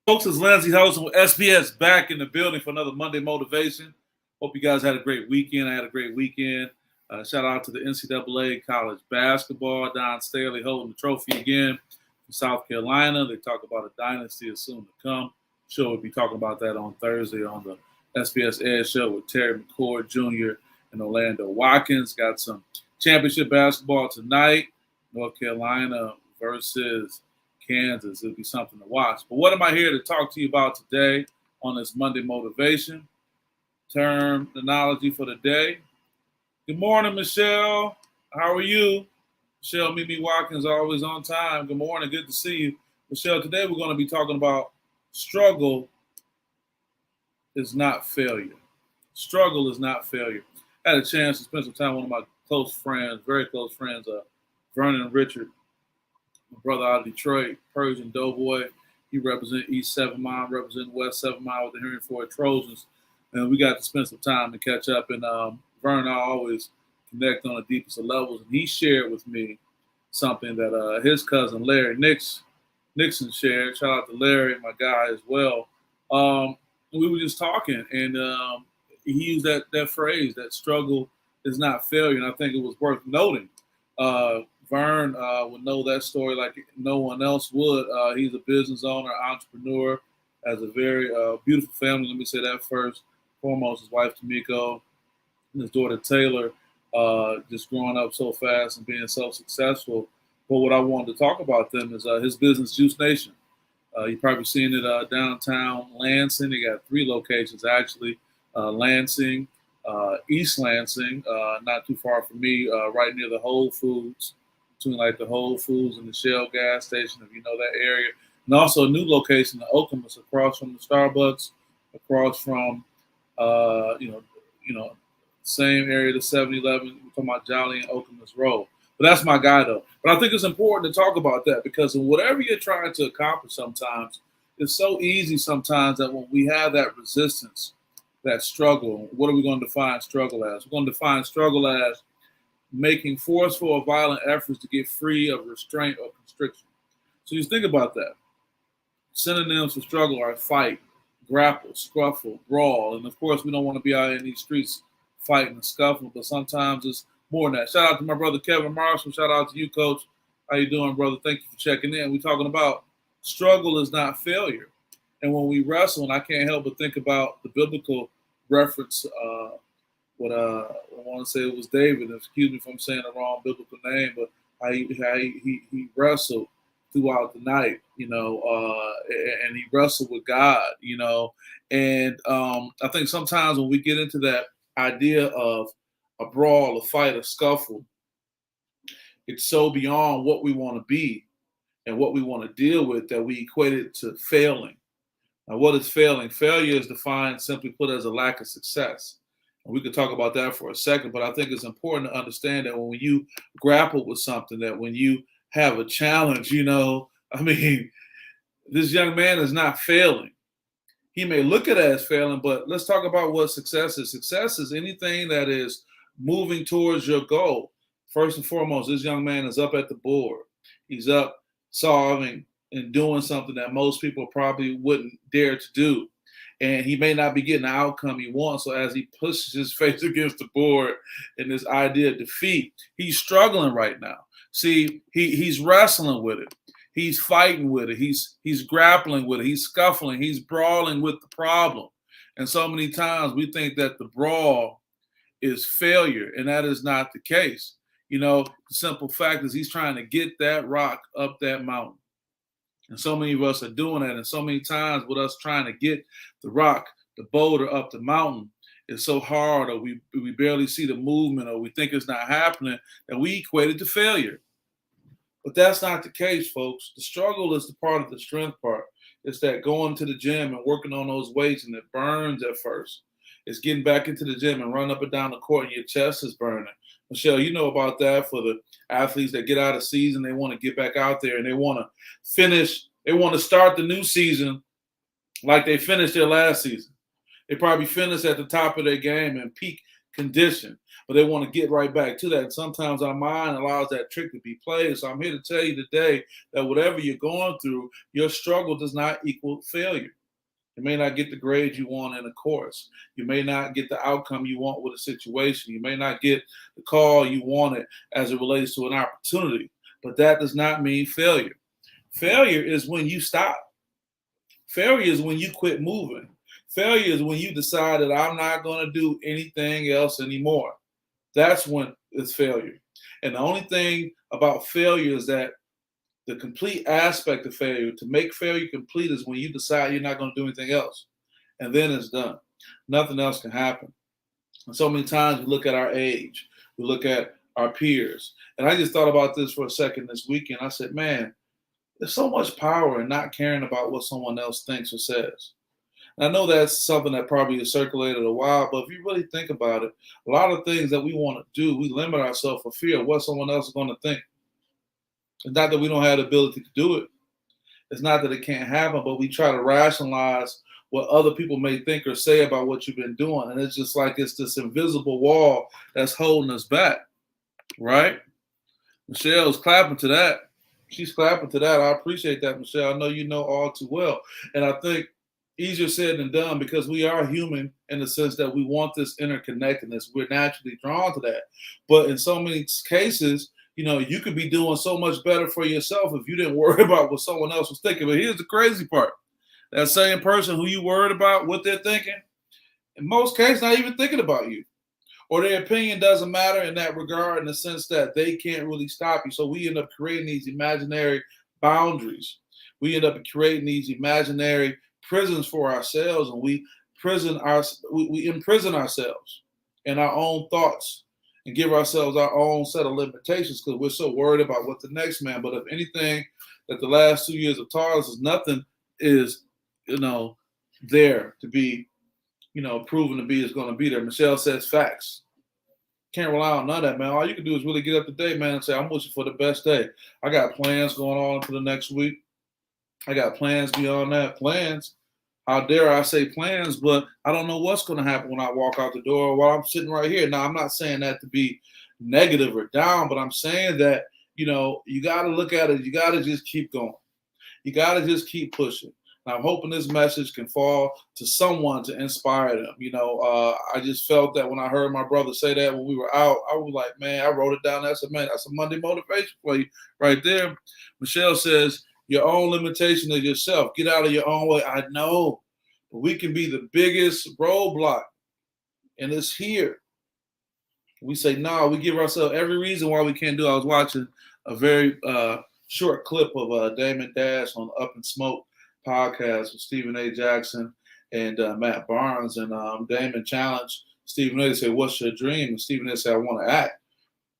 Folks, it's Lindsay hosting with SPS back in the building for another Monday Motivation. Hope you guys had a great weekend. I had a great weekend. Shout out to the NCAA college basketball. Don Staley holding the trophy again from South Carolina. They talk about a dynasty is soon to come. Sure, we'll be talking about that on Thursday on the SPS Edge Show with Terry McCord Jr. and Orlando Watkins. Got some championship basketball tonight. North Carolina versus Kansas. It'll be something to watch. But what am I here to talk to you about today on this Monday Motivation? Terminology for the day. Good morning, Michelle. How are you? Michelle Mimi Watkins, always on time. Good morning. Good to see you. Michelle, today we're going to be talking about struggle is not failure. Struggle is not failure. I had a chance to spend some time with one of my close friends, very close friends, Vernon Richard, my brother out of Detroit, Persian Doughboy. He represents East 7 Mile, representing West 7 Mile with the Henry Ford Trojans. And we got to spend some time to catch up. And Vernon and I always connect on the deepest of levels. And he shared with me something that his cousin Larry Nixon shared. Shout out to Larry, my guy as well. We were just talking, and he used that phrase, that struggle is not failure. And I think it was worth noting. Vern would know that story like no one else would. He's a business owner, entrepreneur, has a very beautiful family. Let me say that first. Foremost, his wife Tamiko and his daughter Taylor, just growing up so fast and being so successful. But what I wanted to talk about them is his business, Juice Nation. You've probably seen it downtown Lansing. They got 3 locations actually. Lansing, East Lansing, not too far from me, right near the Whole Foods, between like the Whole Foods and the Shell gas station, if you know that area. And also a new location in Okemos, across from the Starbucks, across from, same area, the 7-Eleven. We're talking about Jolly and Okemos Road. But that's my guy, though. But I think it's important to talk about that because in whatever you're trying to accomplish sometimes, it's so easy sometimes that when we have that resistance, that struggle, what are we going to define struggle as? We're going to define struggle as making forceful or violent efforts to get free of restraint or constriction. So you think about that. Synonyms for struggle are fight, grapple, scuffle, brawl. And of course, we don't want to be out in these streets fighting and scuffling, but sometimes it's more than that. Shout out to my brother Kevin Marshall. Shout out to you, Coach. How you doing, brother? Thank you for checking in. We're talking about struggle is not failure. And when we wrestle, and I can't help but think about the biblical reference, what I want to say it was David. Excuse me if I'm saying the wrong biblical name, but how he wrestled throughout the night, and he wrestled with God, And I think sometimes when we get into that idea of a brawl, a fight, a scuffle, it's so beyond what we want to be and what we want to deal with that we equate it to failing. Now, what is failing? Failure is defined, simply put, as a lack of success. And we could talk about that for a second, but I think it's important to understand that when you grapple with something, that when you have a challenge, this young man is not failing. He may look at it as failing, but let's talk about what success is. Success is anything that is moving towards your goal. First and foremost, this young man is up at the board. He's up solving and doing something that most people probably wouldn't dare to do. And he may not be getting the outcome he wants. So as he pushes his face against the board in this idea of defeat, he's struggling right now. See, he's wrestling with it. He's fighting with it. He's grappling with it. He's scuffling. He's brawling with the problem. And so many times we think that the brawl is failure, and that is not the case. The simple fact is he's trying to get that rock up that mountain. And so many of us are doing that. And so many times with us trying to get the rock, the boulder up the mountain, it's so hard, or we barely see the movement, or we think it's not happening, that we equate it to failure. But that's not the case, folks. The struggle is the part of the strength part. It's that going to the gym and working on those weights, and it burns at first. It's getting back into the gym and run up and down the court and your chest is burning. Michelle, you know about that for the athletes that get out of season. They want to get back out there and they want to finish. They want to start the new season like they finished their last season. They probably finished at the top of their game in peak condition. but they want to get right back to that. And sometimes our mind allows that trick to be played. So I'm here to tell you today that whatever you're going through, your struggle does not equal failure. You may not get the grade you want in a course. You may not get the outcome you want with a situation. You may not get the call you wanted as it relates to an opportunity. But that does not mean failure. Failure is when you stop. Failure is when you quit moving. Failure is when you decide that I'm not going to do anything else anymore. That's when it's failure. And the only thing about failure is that the complete aspect of failure, to make failure complete, is when you decide you're not going to do anything else. And then it's done. Nothing else can happen. And so many times we look at our age, we look at our peers. And I just thought about this for a second this weekend. I said, man, there's so much power in not caring about what someone else thinks or says. And I know that's something that probably has circulated a while, but if you really think about it, a lot of things that we want to do, we limit ourselves for fear of what someone else is going to think. It's not that we don't have the ability to do it. It's not that it can't happen, but we try to rationalize what other people may think or say about what you've been doing. And it's just like it's this invisible wall that's holding us back, right? Michelle's clapping to that. She's clapping to that. I appreciate that, Michelle. I know you know all too well. And I think easier said than done, because we are human in the sense that we want this interconnectedness. We're naturally drawn to that. But in so many cases, you could be doing so much better for yourself if you didn't worry about what someone else was thinking. But here's the crazy part. That same person who you worried about what they're thinking, in most cases, not even thinking about you. Or their opinion doesn't matter in that regard, in the sense that they can't really stop you. So we end up creating these imaginary boundaries. We end up creating these imaginary prisons for ourselves, and we imprison ourselves in our own thoughts and give ourselves our own set of limitations because we're so worried about what the next man. But if anything that the last 2 years have taught us is nothing is, there to be, proven to be is going to be there. Michelle says facts. Can't rely on none of that, man. All you can do is really get up to date, man, and say, I'm wishing for the best day. I got plans going on for the next week. I got plans beyond that. Plans. How dare I say plans, but I don't know what's going to happen when I walk out the door while I'm sitting right here. Now, I'm not saying that to be negative or down, but I'm saying that, you got to look at it. You got to just keep going. You got to just keep pushing. And I'm hoping this message can fall to someone to inspire them. I just felt that when I heard my brother say that when we were out, I was like, man, I wrote it down. I said, man, that's a Monday motivation for you right there. Michelle says, your own limitation is yourself. Get out of your own way. I know, but we can be the biggest roadblock, and it's here. We say, no, we give ourselves every reason why we can't do it. I was watching a very short clip of Damon Dash on Up in Smoke podcast with Stephen A. Jackson and Matt Barnes. And Damon challenged Stephen A. to say, what's your dream? And Stephen A. said, I want to act.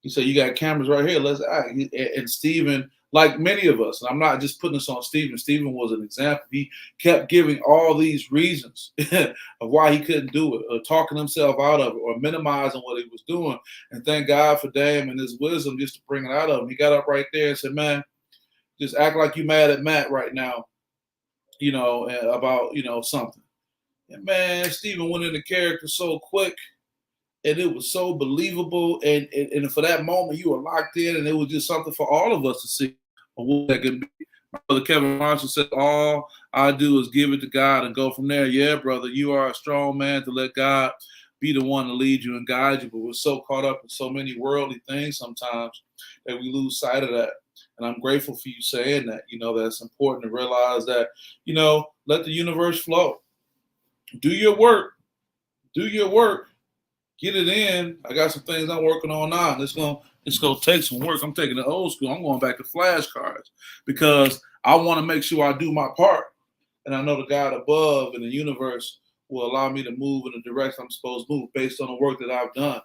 He said, you got cameras right here. Let's act. And Stephen, like many of us, and I'm not just putting this on Stephen. Stephen was an example. He kept giving all these reasons of why he couldn't do it, or talking himself out of it, or minimizing what he was doing. And thank God for Damon and his wisdom just to bring it out of him. He got up right there and said, man, just act like you're mad at Matt right now, about, something. And man, Stephen went into character so quick. And it was so believable. And for that moment, you were locked in, and it was just something for all of us to see what that could be. My brother Kevin Marshall said, all I do is give it to God and go from there. Yeah, brother, you are a strong man to let God be the one to lead you and guide you. But we're so caught up in so many worldly things sometimes that we lose sight of that. And I'm grateful for you saying that, that it's important to realize that, let the universe flow. Do your work. Do your work. Get it in. I got some things I'm working on now. And it's gonna take some work. I'm taking the old school. I'm going back to flashcards because I want to make sure I do my part. And I know the God above in the universe will allow me to move in the direction I'm supposed to move based on the work that I've done.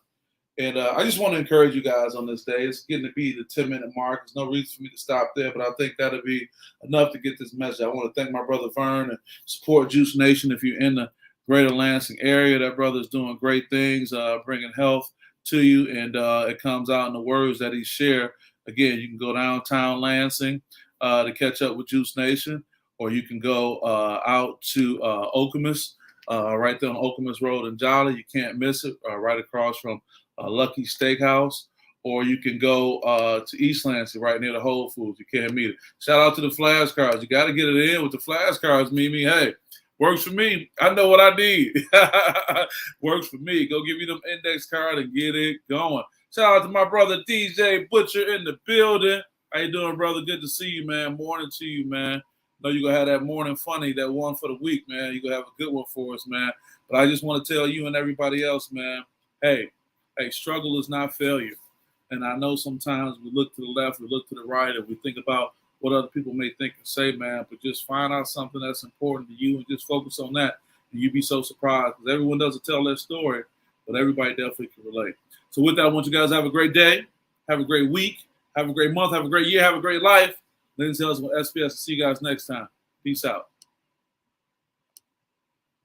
And I just want to encourage you guys on this day. It's getting to be the 10-minute mark. There's no reason for me to stop there, but I think that'll be enough to get this message. I want to thank my brother Vern and support Juice Nation if you're in the greater Lansing area. That brother's doing great things, bringing health to you, and it comes out in the words that he shared. Again, you can go downtown Lansing to catch up with Juice Nation, or you can go out to Okemos, right there on Okemos Road in Jolly. You can't miss it, right across from Lucky Steakhouse, or you can go to East Lansing, right near the Whole Foods. You can't meet it. Shout out to the flashcards. You got to get it in with the flashcards, Mimi. Hey, works for me. I know what I need. Works for me. Go give me them index card and get it going. Shout out to my brother DJ Butcher in the building. How you doing, brother? Good to see you, man. Morning to you, man. Know you're going to have that morning funny, that one for the week, man. You're going to have a good one for us, man. But I just want to tell you and everybody else, man, hey, struggle is not failure. And I know sometimes we look to the left, we look to the right, and we think about what other people may think and say, man. But just find out something that's important to you and just focus on that. And you'd be so surprised, because everyone doesn't tell their story, but everybody definitely can relate. So with that, I want you guys to have a great day, have a great week, have a great month, have a great year, have a great life. Ladies and gentlemen, SPS. See you guys next time. Peace out.